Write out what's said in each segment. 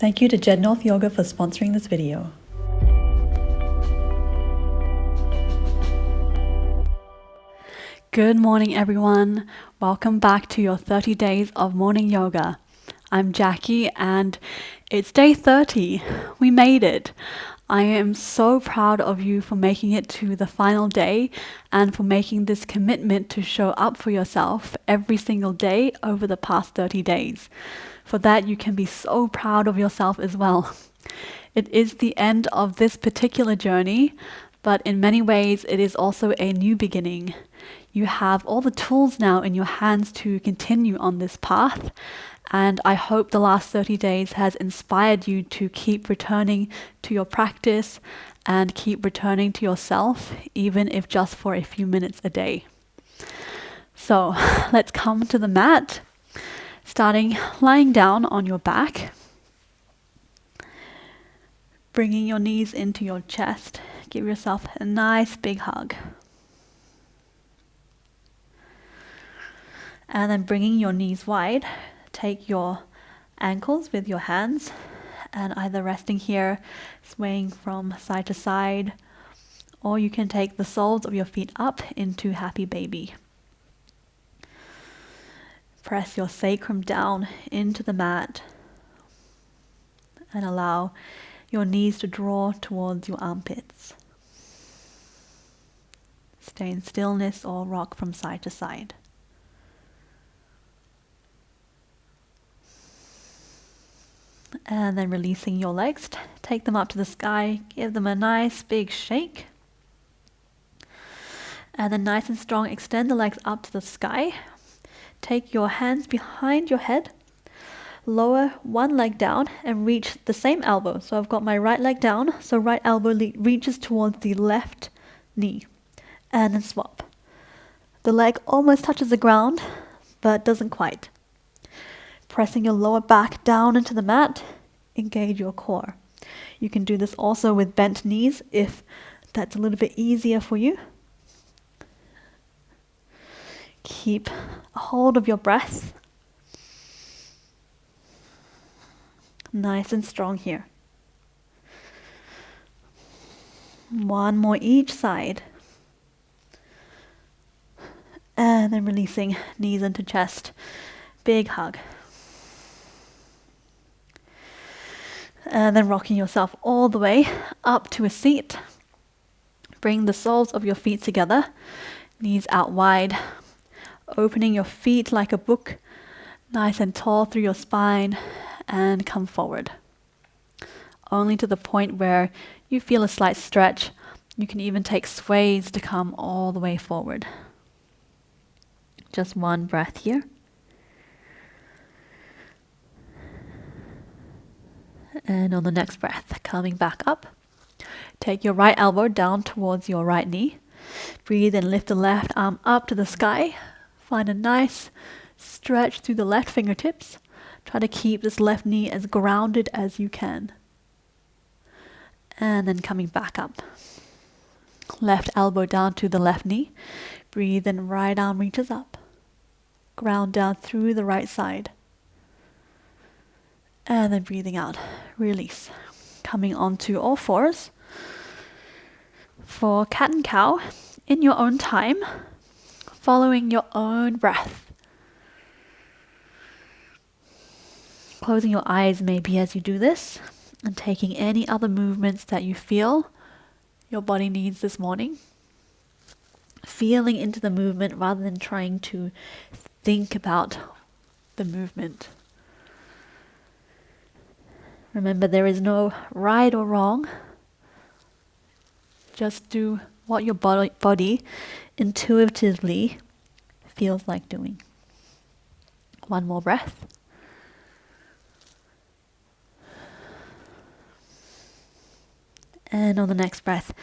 Thank you to Jacqui Noel Yoga for sponsoring this video. Good morning, everyone. Welcome back to your 30 days of morning yoga. I'm Jacqui and it's day 30. We made it. I am so proud of you for making it to the final day and for making this commitment to show up for yourself every single day over the past 30 days. For that, you can be so proud of yourself as well. It is the end of this particular journey, but in many ways, it is also a new beginning. You have all the tools now in your hands to continue on this path, and I hope the last 30 days has inspired you to keep returning to your practice and keep returning to yourself, even if just for a few minutes a day. So let's come to the mat, starting lying down on your back, bringing your knees into your chest. Give yourself a nice big hug. And then bringing your knees wide, take your ankles with your hands and either resting here, swaying from side to side, or you can take the soles of your feet up into happy baby. Press your sacrum down into the mat and allow your knees to draw towards your armpits. Stay in stillness or rock from side to side. And then releasing your legs, take them up to the sky, give them a nice big shake. And then nice and strong, extend the legs up to the sky. Take your hands behind your head, lower one leg down and reach the same elbow. So I've got my right leg down, so right elbow reaches towards the left knee. And then swap. The leg almost touches the ground, but doesn't quite. Pressing your lower back down into the mat, engage your core. You can do this also with bent knees if that's a little bit easier for you. Keep a hold of your breath. Nice and strong here. One more each side. And then releasing knees into chest. Big hug. And then rocking yourself all the way up to a seat. Bring the soles of your feet together. Knees out wide. Opening your feet like a book. Nice and tall through your spine. And come forward. Only to the point where you feel a slight stretch. You can even take sways to come all the way forward. Just one breath here. And on the next breath, coming back up. Take your right elbow down towards your right knee. Breathe and lift the left arm up to the sky. Find a nice stretch through the left fingertips. Try to keep this left knee as grounded as you can. And then coming back up. Left elbow down to the left knee. Breathe and right arm reaches up. Ground down through the right side. And then breathing out, release. Coming onto all fours. For cat and cow, in your own time, following your own breath. Closing your eyes maybe as you do this, and taking any other movements that you feel your body needs this morning. Feeling into the movement rather than trying to think about the movement. Remember, there is no right or wrong. Just do what your body intuitively feels like doing. One more breath. And on the next breath,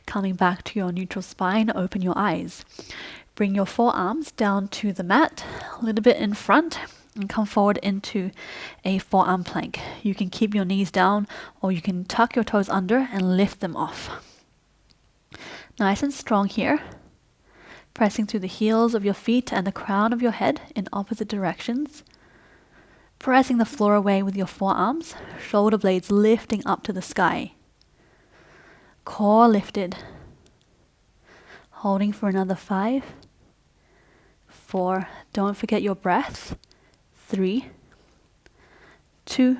coming back to your neutral spine, open your eyes. Bring your forearms down to the mat, a little bit in front, and come forward into a forearm plank. You can keep your knees down or you can tuck your toes under and lift them off. Nice and strong here. Pressing through the heels of your feet and the crown of your head in opposite directions. pressing the floor away with your forearms, shoulder blades lifting up to the sky. Core lifted. Holding for another 5, 4, don't forget your breath, 3, 2,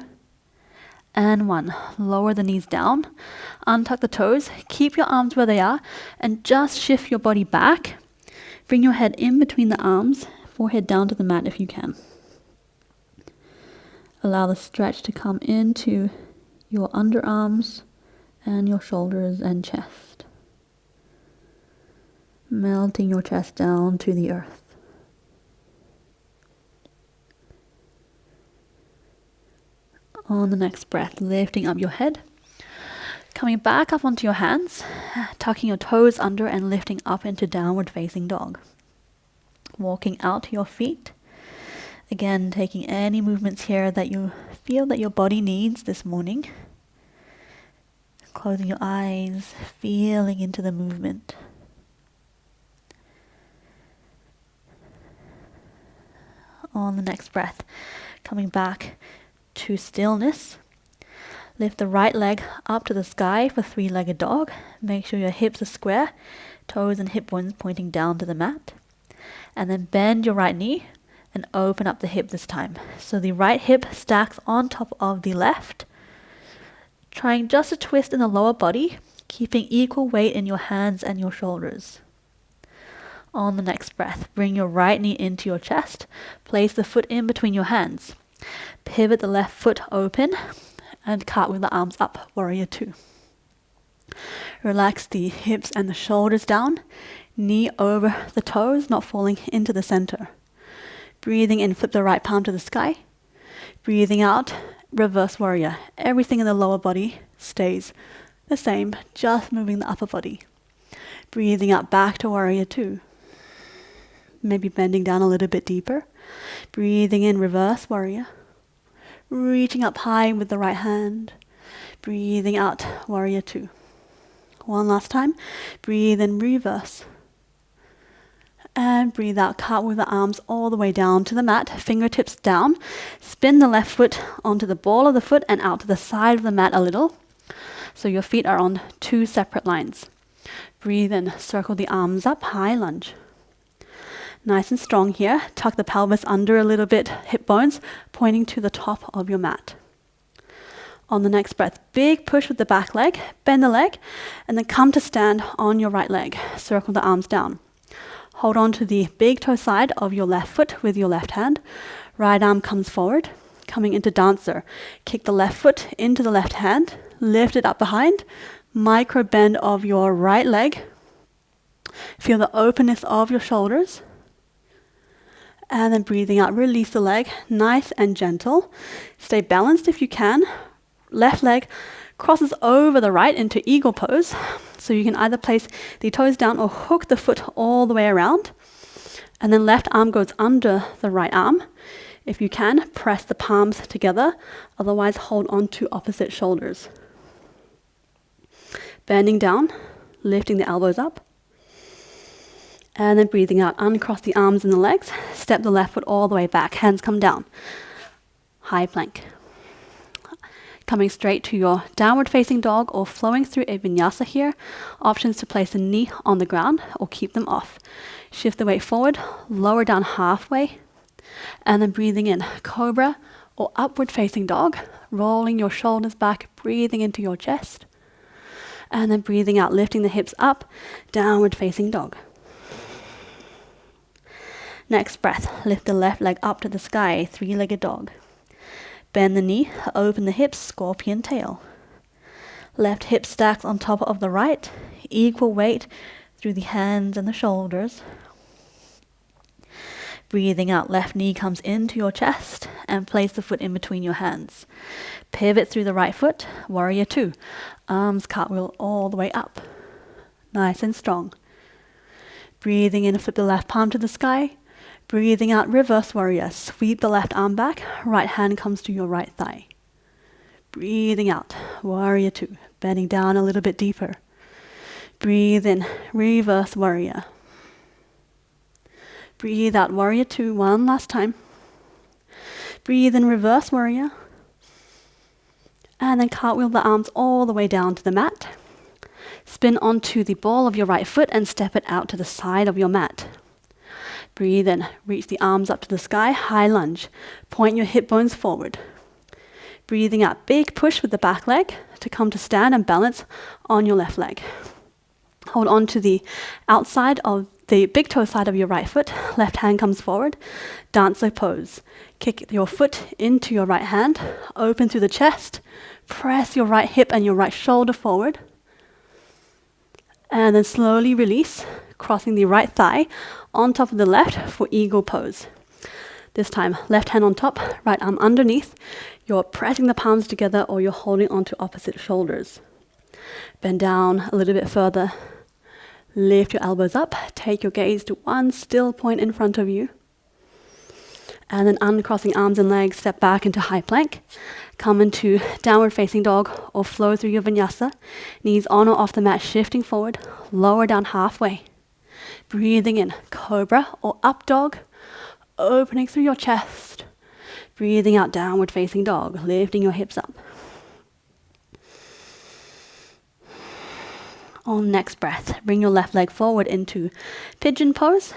and 1. Lower the knees down, untuck the toes, keep your arms where they are, and just shift your body back. Bring your head in between the arms, forehead down to the mat if you can. Allow the stretch to come into your underarms and your shoulders and chest. Melting your chest down to the earth. On the next breath, lifting up your head, coming back up onto your hands, tucking your toes under and lifting up into downward facing dog. Walking out to your feet. Again, taking any movements here that you feel that your body needs this morning. Closing your eyes, feeling into the movement. On the next breath, coming back to stillness. Lift the right leg up to the sky for three-legged dog. Make sure your hips are square, toes and hip bones pointing down to the mat. And then bend your right knee and open up the hip this time. So the right hip stacks on top of the left. Trying just a twist in the lower body, keeping equal weight in your hands and your shoulders. On the next breath, bring your right knee into your chest. Place the foot in between your hands. Pivot the left foot open and cartwheel the arms up, warrior 2. Relax the hips and the shoulders down, knee over the toes, not falling into the center. Breathing in, flip the right palm to the sky. Breathing out, reverse warrior. Everything in the lower body stays the same, just moving the upper body. Breathing out back to warrior 2. Maybe bending down a little bit deeper. Breathing in, reverse warrior. Reaching up high with the right hand. Breathing out, warrior 2. One last time. Breathe in, reverse. And breathe out, cartwheel the arms all the way down to the mat, fingertips down. Spin the left foot onto the ball of the foot and out to the side of the mat a little. So your feet are on 2 separate lines. Breathe in, circle the arms up, high lunge. Nice and strong here. Tuck the pelvis under a little bit, hip bones pointing to the top of your mat. On the next breath, big push with the back leg, bend the leg, and then come to stand on your right leg. Circle the arms down. Hold on to the big toe side of your left foot with your left hand. Right arm comes forward, coming into dancer. Kick the left foot into the left hand, lift it up behind, micro bend of your right leg. Feel the openness of your shoulders. And then breathing out, release the leg, nice and gentle. Stay balanced if you can. Left leg crosses over the right into eagle pose. So you can either place the toes down or hook the foot all the way around. And then left arm goes under the right arm. If you can, press the palms together. Otherwise, hold on to opposite shoulders. Bending down, lifting the elbows up. And then breathing out, uncross the arms and the legs. Step the left foot all the way back. Hands come down. High plank. Coming straight to your downward facing dog or flowing through a vinyasa here. Options to place a knee on the ground or keep them off. Shift the weight forward, lower down halfway. And then breathing in, cobra or upward facing dog. Rolling your shoulders back, breathing into your chest. And then breathing out, lifting the hips up, downward facing dog. Next breath, lift the left leg up to the sky, three-legged dog. Bend the knee, open the hips, scorpion tail. Left hip stacks on top of the right, equal weight through the hands and the shoulders. Breathing out, left knee comes into your chest and place the foot in between your hands. Pivot through the right foot, warrior 2. Arms cartwheel all the way up. Nice and strong. Breathing in, flip the left palm to the sky. Breathing out, reverse warrior. Sweep the left arm back. Right hand comes to your right thigh. Breathing out, warrior 2. Bending down a little bit deeper. Breathe in, reverse warrior. Breathe out, warrior 2. One last time. Breathe in reverse warrior. And then cartwheel the arms all the way down to the mat. Spin onto the ball of your right foot and step it out to the side of your mat. Breathe in, reach the arms up to the sky, high lunge. Point your hip bones forward. Breathing out, big push with the back leg to come to stand and balance on your left leg. Hold on to the outside of the big toe side of your right foot. Left hand comes forward. Dancer pose. Kick your foot into your right hand. Open through the chest. Press your right hip and your right shoulder forward. And then slowly release, crossing the right thigh on top of the left for eagle pose. This time, left hand on top, right arm underneath. You're pressing the palms together or you're holding onto opposite shoulders. Bend down a little bit further. Lift your elbows up. Take your gaze to one still point in front of you. And then uncrossing arms and legs, step back into high plank. Come into downward facing dog or flow through your vinyasa. Knees on or off the mat, shifting forward. Lower down halfway. Breathing in, cobra or up dog. Opening through your chest. Breathing out, downward facing dog, lifting your hips up. On next breath, bring your left leg forward into pigeon pose.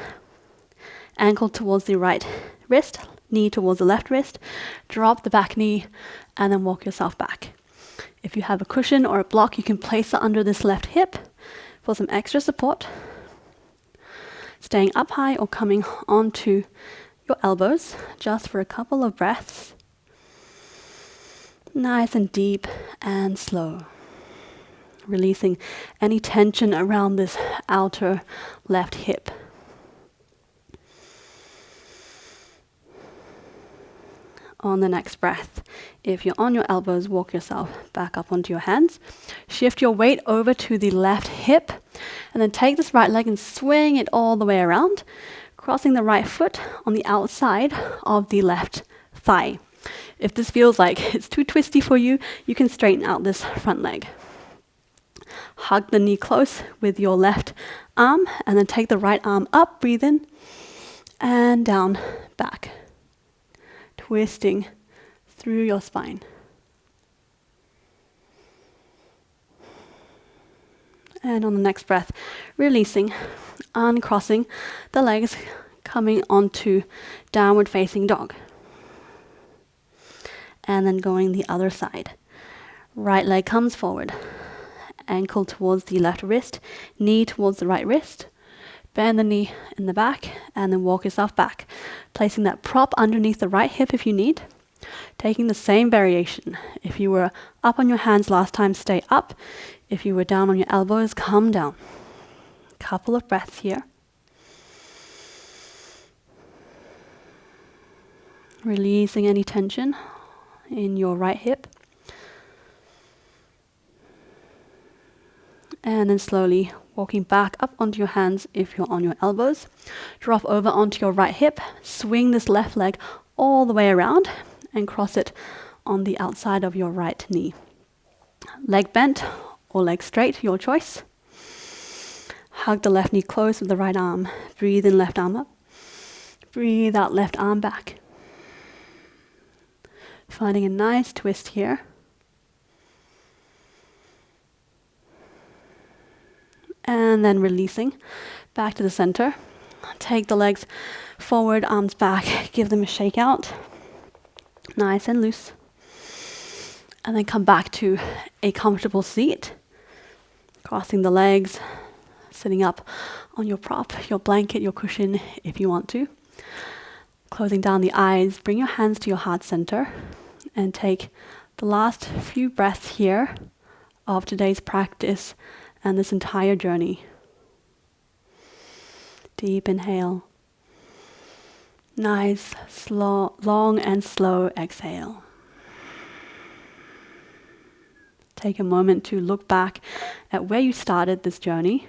Ankle towards the right wrist, knee towards the left wrist. Drop the back knee and then walk yourself back. If you have a cushion or a block, you can place it under this left hip for some extra support. Staying up high or coming onto your elbows just for a couple of breaths. Nice and deep and slow. Releasing any tension around this outer left hip. On the next breath, if you're on your elbows, walk yourself back up onto your hands. Shift your weight over to the left hip and then take this right leg and swing it all the way around, crossing the right foot on the outside of the left thigh. If this feels like it's too twisty for you, you can straighten out this front leg. Hug the knee close with your left arm and then take the right arm up, breathe in and down, back. Twisting through your spine. And on the next breath, releasing, uncrossing the legs, coming onto downward facing dog. And then going the other side. Right leg comes forward. Ankle towards the left wrist, knee towards the right wrist. Bend the knee in the back and then walk yourself back. Placing that prop underneath the right hip if you need. Taking the same variation. If you were up on your hands last time, stay up. If you were down on your elbows, come down. Couple of breaths here. Releasing any tension in your right hip. And then slowly walking back up onto your hands if you're on your elbows. Drop over onto your right hip. Swing this left leg all the way around and cross it on the outside of your right knee. Leg bent or leg straight, your choice. Hug the left knee close with the right arm. Breathe in, left arm up. Breathe out, left arm back. Finding a nice twist here. And then releasing back to the center. Take the legs forward, arms back, give them a shake out. Nice and loose. And then come back to a comfortable seat. Crossing the legs, sitting up on your prop, your blanket, your cushion if you want to. Closing down the eyes, bring your hands to your heart center and take the last few breaths here of today's practice and this entire journey. Deep inhale. Nice, slow, long and slow exhale. Take a moment to look back at where you started this journey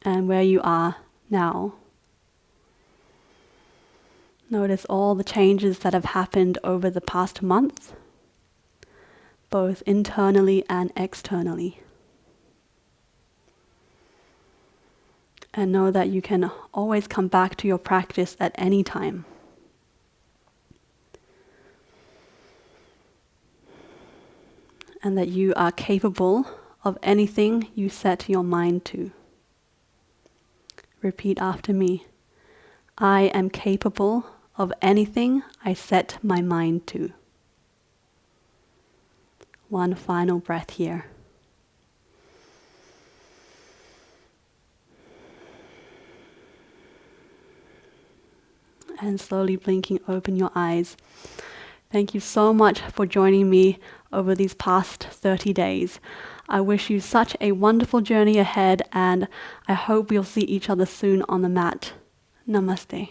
and where you are now. Notice all the changes that have happened over the past month, both internally and externally. And know that you can always come back to your practice at any time. and that you are capable of anything you set your mind to. Repeat after me. I am capable of anything I set my mind to. One final breath here. And slowly blinking open your eyes. Thank you so much for joining me over these past 30 days. I wish you such a wonderful journey ahead, and I hope we'll see each other soon on the mat. Namaste.